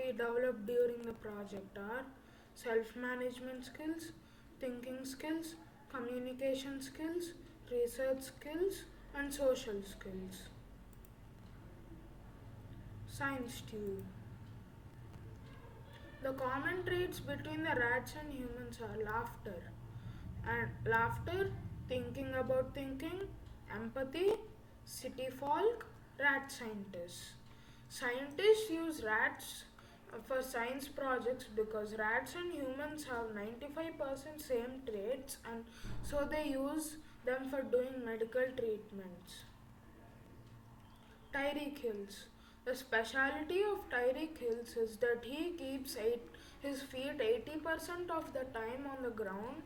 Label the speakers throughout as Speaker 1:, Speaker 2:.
Speaker 1: we develop during the project are self-management skills, thinking skills, communication skills, research skills, and social skills. Science tube. The common traits between the rats and humans are laughter, thinking about thinking, empathy, city folk, rat scientists. Scientists use rats for science projects because rats and humans have 95% same traits, and so they use them for doing medical treatments. Tyreek Hills. The speciality of Tyreek Hills is that he keeps his feet 80% of the time on the ground,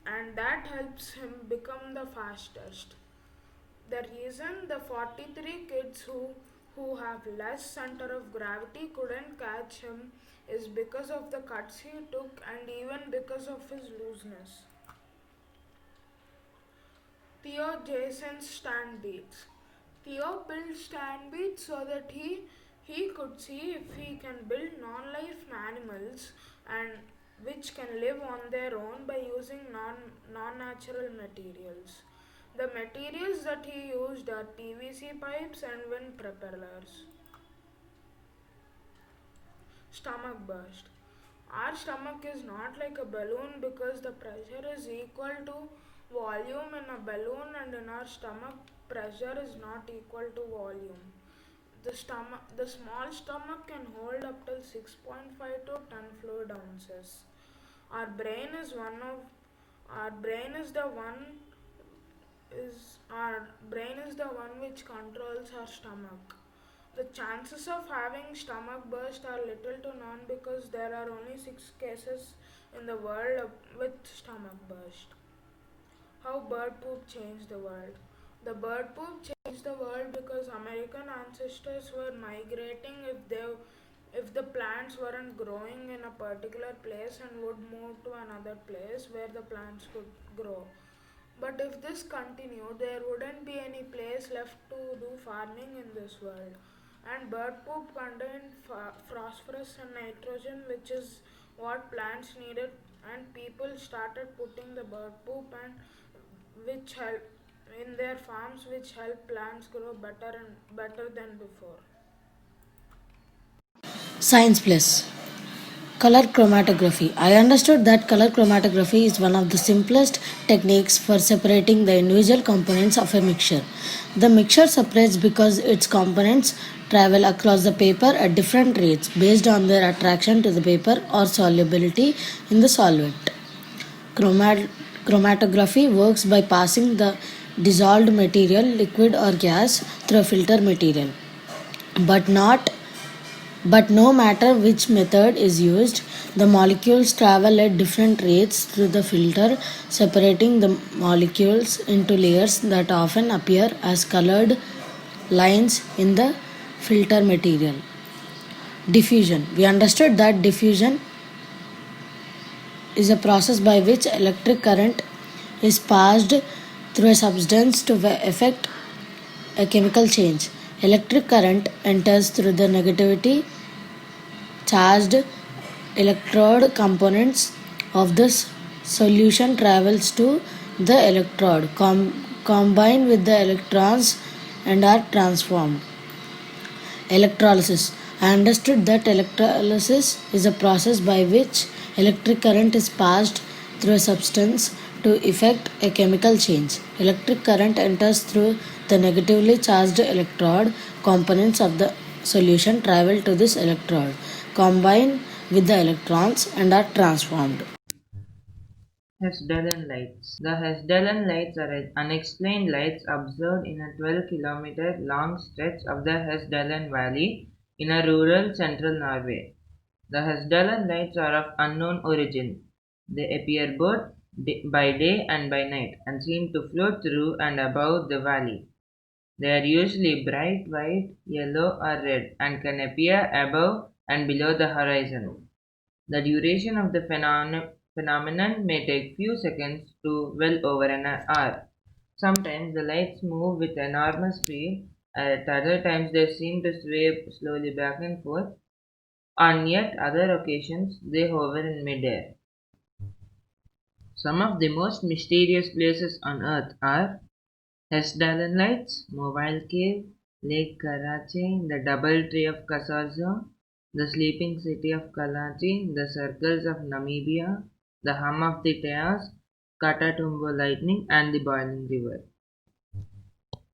Speaker 1: and that helps him become the fastest. The reason the 43 kids who have less center of gravity couldn't catch him is because of the cuts he took and even because of his looseness. Theo Jason's stand beats. Theo built stand beats so that he could see if he can build non-life animals and which can live on their own by using non-natural materials. The materials that he used are PVC pipes and wind propellers. Stomach burst. Our stomach is not like a balloon because the pressure is equal to volume in a balloon, and in our stomach pressure is not equal to volume. The small stomach can hold up till 6.5 to 10 fluid ounces. Our brain is one of our brain is the one is our brain is the one which controls our stomach. The chances of having stomach burst are little to none because there are only 6 cases in the world with stomach burst. How bird poop changed the world. The bird poop changed the world because American ancestors were migrating if the plants weren't growing in a particular place and would move to another place where the plants could grow. But if this continued, there wouldn't be any place left to do farming in this world. And bird poop contained phosphorus and nitrogen, which is what plants needed. And people started putting the bird poop and which help in their farms, which help plants grow better than before.
Speaker 2: Science Plus. Color chromatography. I understood that color chromatography is one of the simplest techniques for separating the individual components of a mixture. The mixture separates because its components travel across the paper at different rates based on their attraction to the paper or solubility in the solvent. Chromatography works by passing the dissolved material, liquid or gas, through a filter material. But not but no matter which method is used, the molecules travel at different rates through the filter, separating the molecules into layers that often appear as colored lines in the filter material. Diffusion. We understood that diffusion is a process by which electric current is passed through a substance to effect a chemical change. Electric current enters through the negativity charged electrode components of the solution travels to the electrode, combine with the electrons and are transformed. Electrolysis. I understood that electrolysis is a process by which electric current is passed through a substance to effect a chemical change. Electric current enters through the negatively charged electrode. Components of the solution travel to this electrode, combine with the electrons, and are transformed.
Speaker 3: Hessdalen lights. The Hessdalen lights are unexplained lights observed in a 12-kilometer long stretch of the Hessdalen Valley in a rural central Norway. The Hessdalen lights are of unknown origin. They appear both by day and by night and seem to float through and above the valley. They are usually bright white, yellow, or red and can appear above and below the horizon. The duration of the phenomenon may take few seconds to well over an hour. Sometimes the lights move with enormous speed, at other times they seem to sway slowly back and forth. On yet other occasions, they hover in midair. Some of the most mysterious places on Earth are Hesdalen Lights, Mobile Cave, Lake Karachi, the Double Tree of Kasarzo, the Sleeping City of Kalachi, the Circles of Namibia, the Hum of the Tears, Katatumbo Lightning, and the Boiling River.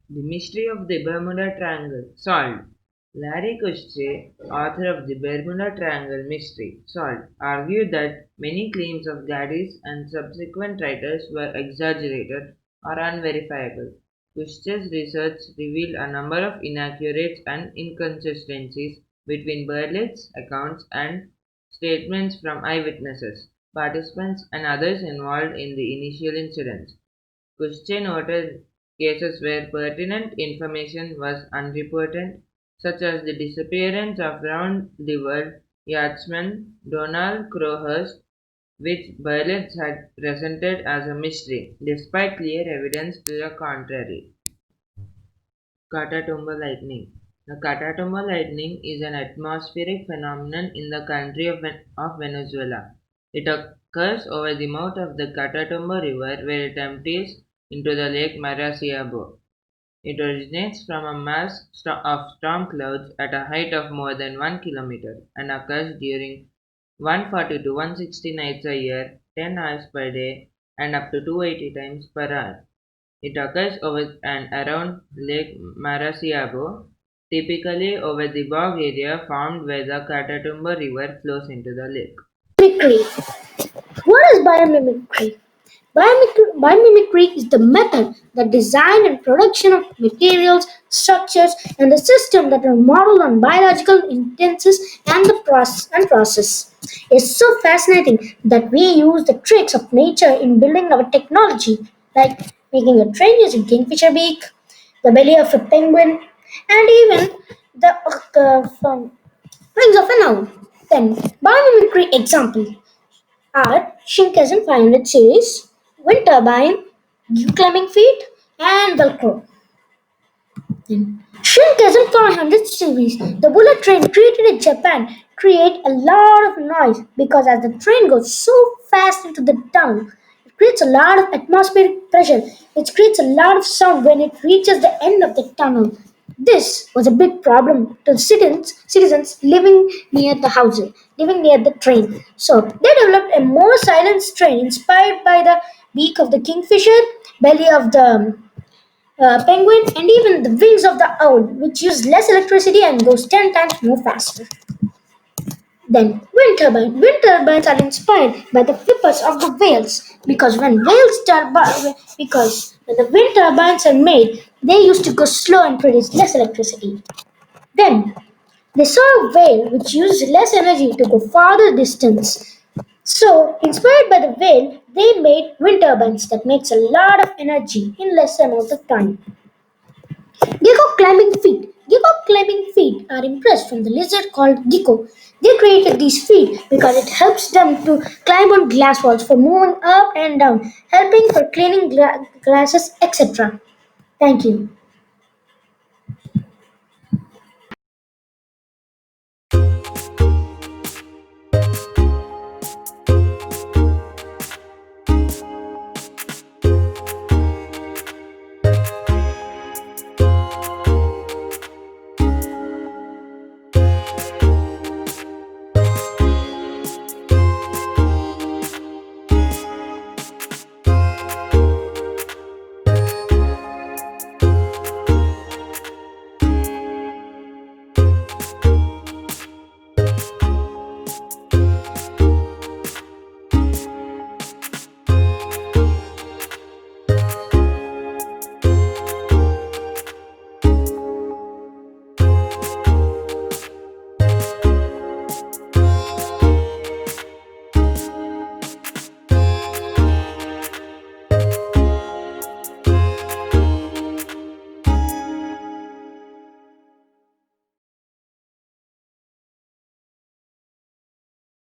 Speaker 3: The Mystery of the Bermuda Triangle solved. Larry Kushche, author of the Bermuda Triangle Mystery, solved, argued that many claims of Gaddis and subsequent writers were exaggerated or unverifiable. Kushche's research revealed a number of inaccuracies and inconsistencies between Berlitz's accounts and statements from eyewitnesses, participants, and others involved in the initial incidents. Kushche noted cases where pertinent information was unreported, such as the disappearance of round-the-world yachtsman Donald Crowhurst, which Berlitz had presented as a mystery, despite clear evidence to the contrary. Catatumbo lightning. The Catatumbo lightning is an atmospheric phenomenon in the country of Venezuela. It occurs over the mouth of the Catatumbo River where it empties into the Lake Maracaibo. It originates from a mass of storm clouds at a height of more than 1 kilometer and occurs during 140 to 160 nights a year, 10 hours per day, and up to 280 times per hour. It occurs over and around Lake Maracaibo, typically over the bog area formed where the Catatumbo River flows into the lake.
Speaker 4: Mimicry. What is biomimicry? Biomimicry is the method, the design and production of materials, structures, and the system that are modeled on biological instances and the process. It's so fascinating that we use the tricks of nature in building our technology, like making a train using kingfisher beak, the belly of a penguin, and even the wings of an owl. Then, biomimicry example are Shinkansen 500 series, wind turbine, gear climbing feet, and Velcro. Shinkansen 500 series, the bullet train created in Japan, create a lot of noise because as the train goes so fast into the tunnel, it creates a lot of atmospheric pressure, which creates a lot of sound when it reaches the end of the tunnel. This was a big problem to citizens living near the train. So they developed a more silent train inspired by the beak of the kingfisher, belly of the penguin, and even the wings of the owl, which use less electricity and goes 10 times more faster. Then wind turbine. Wind turbines are inspired by the flippers of the whales because when the wind turbines are made, they used to go slow and produce less electricity. Then they saw a whale which used less energy to go farther distance. So, inspired by the whale, they made wind turbines that makes a lot of energy in less amount of time. Gecko climbing feet. Gecko climbing feet are impressed from the lizard called gecko. They created these feet because it helps them to climb on glass walls for moving up and down, helping for cleaning glasses, etc. Thank you.